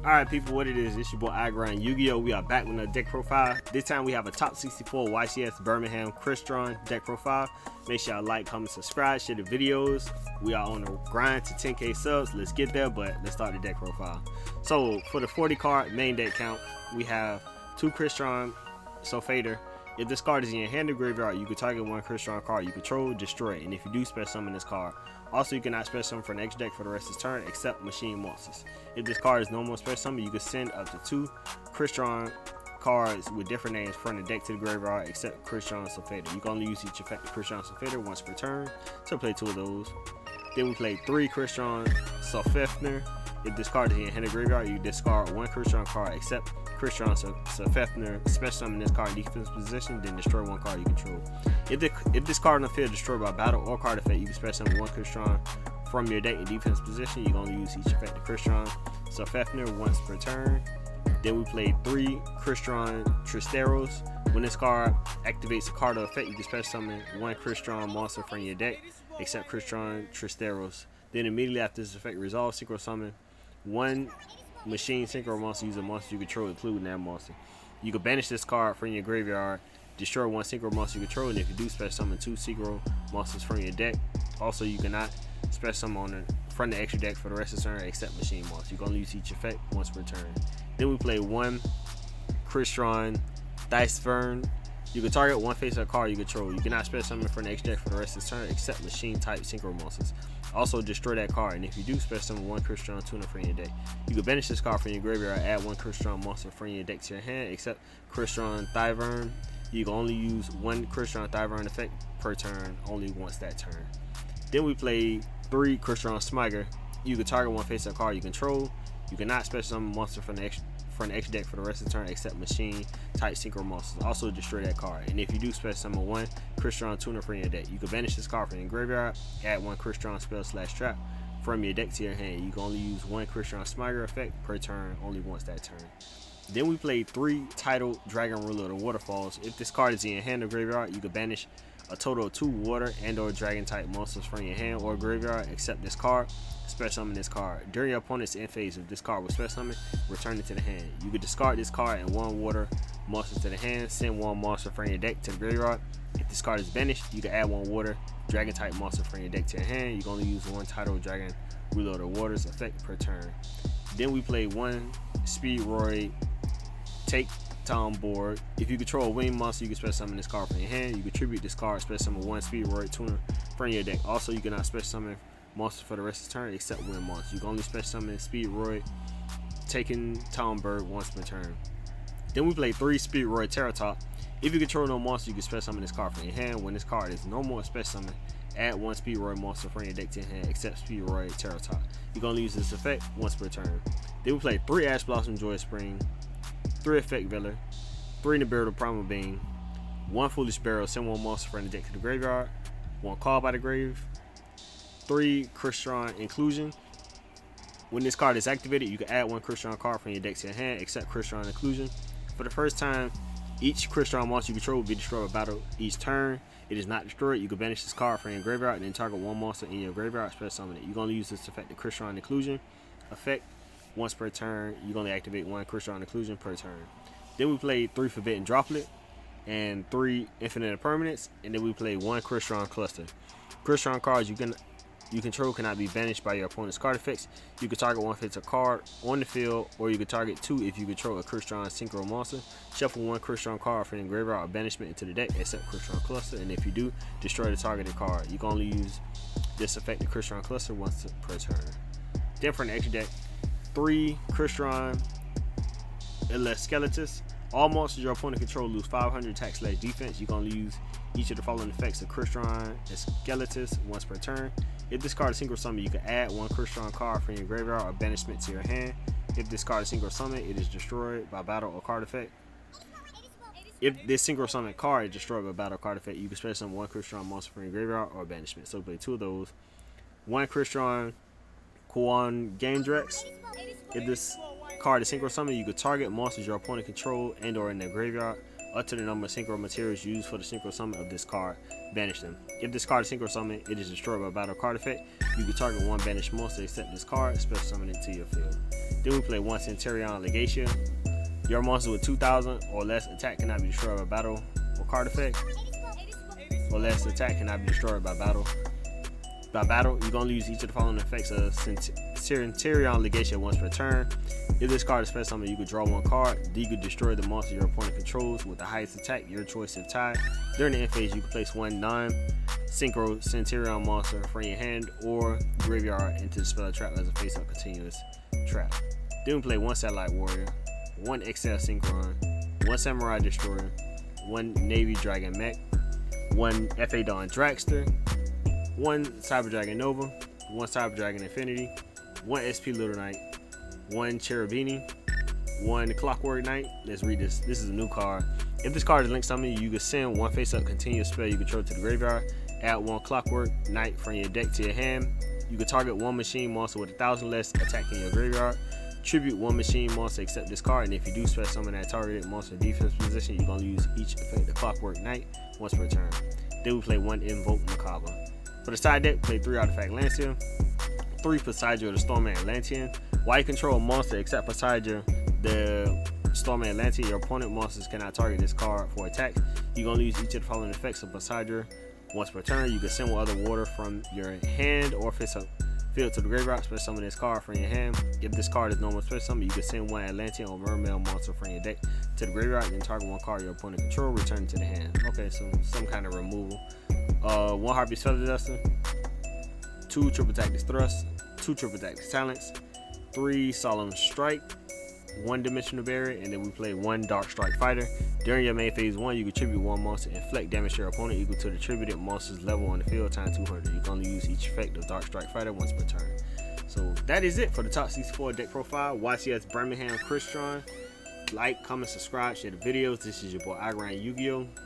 Alright people, what it is, it's your boy Ycs Yu-Gi-Oh! We are back with another deck profile. This time we have a top 64 Ycs Birmingham Crystron deck profile. Make sure y'all like, comment, subscribe, share the videos. We are on the grind to 10k subs. Let's get there, but let's start the deck profile. So for the 40 card main deck count, we have 2 Crystron Sulfator. If this card is in your hand or graveyard, you can target 1 Crystron card you control, destroy it, and if you do, special summon this card. Also, you cannot special summon for an extra deck for the rest of the turn, except machine monsters. If this card is normal special summon, you can send up to 2 Crystron cards with different names from the deck to the graveyard, except Crystron Sulfator. You can only use each effect of Crystron Sulfator once per turn, so play 2 of those. Then we play 3 Crystron Sulfefner. If this card is in your hand or graveyard, you discard 1 Crystron card, except Crystron Sulfefner. Special summon this card in defense position, then destroy 1 card you control. If this card on the field is destroyed by battle or card effect, you can special summon 1 Crystron from your deck in defense position. You can only use each effect of Crystron Sulfefner once per turn. Then we play 3 Crystron Tristeros. When this card activates a card of effect, you can special summon 1 Crystron monster from your deck, except Crystron Tristeros. Then immediately after this effect resolves, synchro summon 1 machine synchro monster using a monster you control, including that monster. You can banish this card from your graveyard, destroy 1 synchro monster you control, and if you do, special summon 2 synchro monsters from your deck. Also, you cannot special summon from the extra deck for the rest of the turn, except machine monster. You can only use each effect once per turn. Then we play 1 Crystron Dicevern. You can target 1 face of a card you control. You cannot special summon from the extra deck for the rest of the turn, except machine type synchro monsters. Also, destroy that card, and if you do, special summon 1 Crystron Tuner from your deck. You can banish this card from your graveyard, add 1 Crystron monster from your deck to your hand, except Crystron Thivern. You can only use 1 Crystron Thivern effect per turn, only once that turn. Then we play 3 Crystron Smiger. You can target 1 face of a card you control. You cannot special summon monster from the extra deck for the rest of the turn, except machine type synchro monsters. Also, destroy that card, and if you do, special summon 1 Crystron Tuner from your deck. You can banish this card from your graveyard, add 1 Crystron spell/trap from your deck to your hand. You can only use 1 Crystron Smiger effect per turn, only once that turn. Then we play 3 Tidal Dragon Ruler of the Waterfalls. If this card is in your hand or graveyard, you can banish a total of 2 water and or dragon type monsters from your hand or graveyard, except this card. Special summon this card. During your opponent's end phase, if this card was special summoned, return it to the hand. You can discard this card and 1 water monster to the hand, send 1 monster from your deck to the graveyard. If this card is banished, you can add 1 water dragon type monster from your deck to your hand. You can only use 1 Tidal Dragon Ruler of the Waters effect per turn. Then we play 1 Speedroid Take Town board. If you control a wing monster, you can special summon this card from your hand. You contribute this card, special summon 1 Speedroid Tuner from your deck. Also, you cannot special summon monster for the rest of the turn, except wind monster. You can only special summon Speedroid Taken Town Bird once per turn. Then we play 3 Speedroid Terratop. If you control no monster, you can special summon this card from your hand. When this card is no more special summon, add 1 Speedroid monster from your deck to your hand, except Speedroid Terratop. You can only use this effect once per turn. Then we play 3 Ash Blossom Joy Spring, 3 Effect Veller, 3 Nibiru Primal Being, 1 Foolish Barrel, send 1 monster from the deck to the graveyard, 1 Call by the Grave, 3 Crystron Inclusion. When this card is activated, you can add 1 Crystron card from your deck to your hand, except Crystron Inclusion. For the first time, each Crystron monster you control will be destroyed by battle each turn. It is not destroyed. You can banish this card from your graveyard and then target 1 monster in your graveyard, special summon it. You can only use this effect, the Crystron Inclusion effect, once per turn. You can only activate 1 Crystron Inclusion per turn. Then we play 3 Forbidden Droplet and 3 Infinite Permanents, and then we play 1 Crystron Cluster. Crystron cards you control cannot be banished by your opponent's card effects. You can target 1 face card on the field, or you can target 2 if you control a Crystron Synchro monster. Shuffle 1 Crystron card from your graveyard or banishment into the deck, except Crystron Cluster, and if you do, destroy the targeted card. You can only use this effect, the Crystron Cluster, once per turn. Then for the extra deck, 3 Crystron Skeletus. All monsters your opponent control lose 500 attack/defense. You can only use each of the following effects of Crystron Skeletus once per turn. If this card is synchro summon, you can add 1 Crystron card from your graveyard or banishment to your hand. If this card is synchro summon, it is destroyed by battle or card effect. If this synchro summon card is destroyed by battle or card effect, you can special summon 1 Crystron monster from your graveyard or banishment. So play 2 of those. 1 Crystron Kuan Gamedrex. If this card is synchro summon, you can target monsters your opponent control and or in their graveyard. up to the number of synchro materials used for the synchro summon of this card. Banish them. If this card is synchro summon, it is destroyed by battle card effect. You can target one banished monster except this card, special summon it to your field. Then we play one Centurion Legatia. Your monster with 2,000 or less attack cannot be destroyed by battle or card effect. Or less attack cannot be destroyed by battle. By battle, you're going to use each of the following effects of Centurion Legation once per turn. If this card is special summon, you could draw one card. Then you could destroy the monster your opponent controls with the highest attack, your choice if tied. During the end phase, you can place one non-synchro Centurion monster from your hand or graveyard into the spell trap as a face-up continuous trap. Then we play one Satellite Warrior, one XL Synchron, one Samurai Destroyer, one Navy Dragon Mech, one FA Dawn Dragster, one Cyber Dragon Nova, one Cyber Dragon Infinity, one SP Little Knight, one Cherubini, one Clockwork Knight. Let's read this. This is a new card. If this card is linked summon, you can send one face-up continuous spell you control to the graveyard. Add one Clockwork Knight from your deck to your hand. You can target one machine monster with 1,000 less attack in your graveyard. Tribute one machine monster except this card, and if you do special summon that targeted monster defense position, you're going to use each effect of Clockwork Knight once per turn. Then we play one Invoke Macabre. For the side deck, play 3 Artifact Lancia, 3 Poseidon the Stormman Atlantean. While you control a monster except Poseidon the Stormman Atlantean, your opponent monsters cannot target this card for attack. You're going to use each of the following effects of Poseidon once per turn. You can send one other water from your hand or field to the graveyard, special summon this card from your hand. If this card is normal special summon, you can send one Atlantean or Mermail monster from your deck to the graveyard, then target one card your opponent control, return it to the hand. Okay, so some kind of removal. One Harpy's Feather Duster, 2 Triple Tactics Thrust, 2 Triple Tactics Talents, 3 Solemn Strike, 1 Dimensional Barrier, and then we play 1 Dark Strike Fighter. During your main phase 1, you contribute one monster, inflict damage to your opponent equal to the attributed monster's level on the field times 200. You can only use each effect of Dark Strike Fighter once per turn. So that is it for the top 64 deck profile. YCS Birmingham Crystron. Like, comment, subscribe, share the videos. This is your boy YUGIOH.